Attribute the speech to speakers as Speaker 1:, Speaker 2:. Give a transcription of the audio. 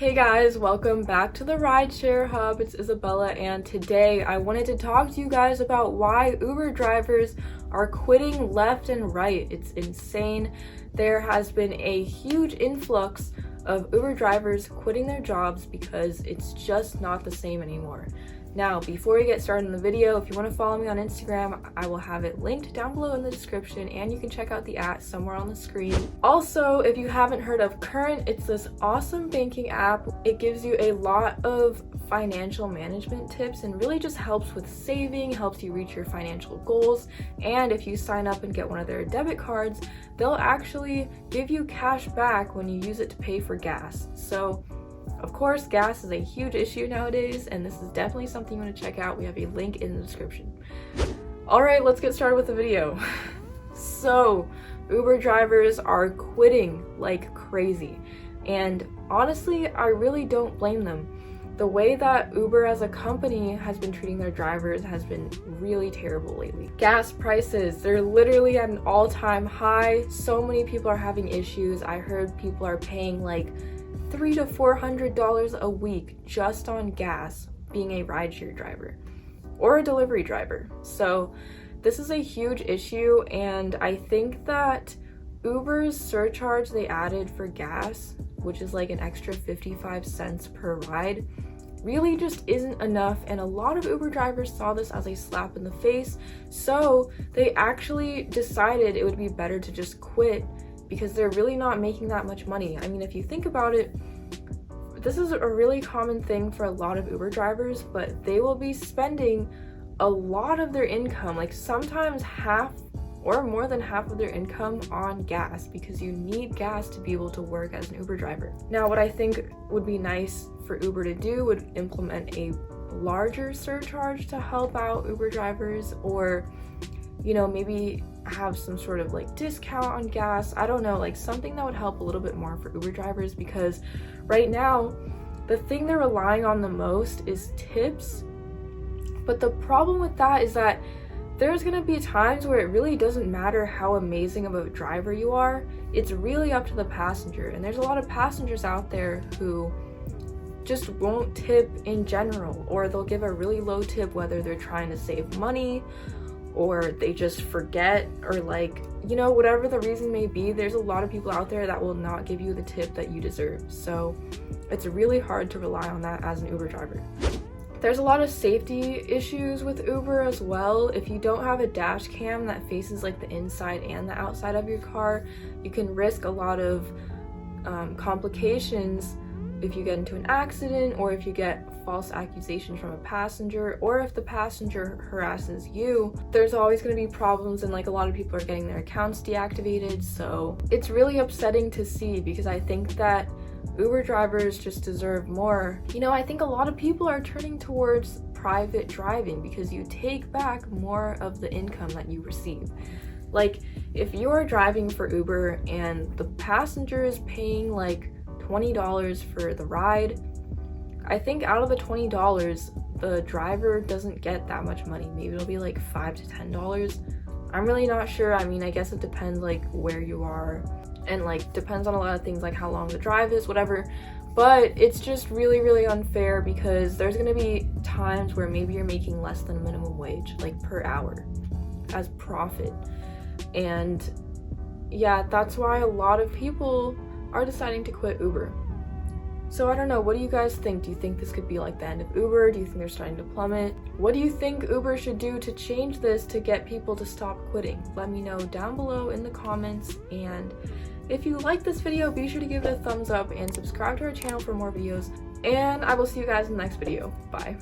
Speaker 1: Hey guys, welcome back to the Rideshare Hub. It's Isabella, and today I wanted to talk to you guys about why Uber drivers are quitting left and right. It's insane. There has been a huge influx of Uber drivers quitting their jobs because it's just not the same anymore. Now, before we get started in the video, if you want to follow me on Instagram, I will have it linked down below in the description, and you can check out the @ somewhere on the screen. Also, if you haven't heard of Current, it's this awesome banking app. It gives you a lot of financial management tips and really just helps with saving, helps you reach your financial goals. And if you sign up and get one of their debit cards, they'll actually give you cash back when you use it to pay for gas. So of course, gas is a huge issue nowadays, and this is definitely something you want to check out. We have a link in the description. All right, let's get started with the video. So, Uber drivers are quitting like crazy, and honestly, I really don't blame them. The way that Uber as a company has been treating their drivers has been really terrible lately. Gas prices, they're literally at an all-time high. So many people are having issues. I heard people are paying like $300 to $400 a week just on gas being a rideshare driver or a delivery driver. So this is a huge issue, and I think that Uber's surcharge they added for gas, which is like an extra 55 cents per ride, really just isn't enough, and a lot of Uber drivers saw this as a slap in the face, so they actually decided it would be better to just quit because they're really not making that much money. I mean, if you think about it, this is a really common thing for a lot of Uber drivers, but they will be spending a lot of their income, like sometimes half or more than half of their income on gas, because you need gas to be able to work as an Uber driver. Now, what I think would be nice for Uber to do would implement a larger surcharge to help out Uber drivers, or, you know, maybe have some sort of like discount on gas. I don't know, like something that would help a little bit more for Uber drivers, because right now the thing they're relying on the most is tips. But the problem with that is that there's gonna be times where it really doesn't matter how amazing of a driver you are. It's really up to the passenger, and there's a lot of passengers out there who just won't tip in general, or they'll give a really low tip whether they're trying to save money or they just forget, or like, you know, whatever the reason may be. There's a lot of people out there that will not give you the tip that you deserve. So it's really hard to rely on that as an Uber driver. There's a lot of safety issues with Uber as well. If you don't have a dash cam that faces like the inside and the outside of your car, you can risk a lot of complications if you get into an accident, or if you get false accusations from a passenger, or if the passenger harasses you. There's always going to be problems, and like a lot of people are getting their accounts deactivated. So it's really upsetting to see, because I think that Uber drivers just deserve more. You know, I think a lot of people are turning towards private driving because you take back more of the income that you receive. Like, if you're driving for Uber and the passenger is paying like $20 for the ride, I think out of the $20, the driver doesn't get that much money. Maybe it'll be like $5 to $10. I'm really not sure. I mean, I guess it depends like where you are, and like depends on a lot of things, like how long the drive is, whatever. But it's just really, really unfair, because there's gonna be times where maybe you're making less than minimum wage, like per hour, as profit. And yeah, that's why a lot of people are deciding to quit Uber. So I don't know, what do you guys think? Do you think this could be like the end of Uber? Do you think they're starting to plummet? What do you think Uber should do to change this to get people to stop quitting? Let me know down below in the comments, and if you like this video, be sure to give it a thumbs up and subscribe to our channel for more videos, and I will see you guys in the next video. Bye.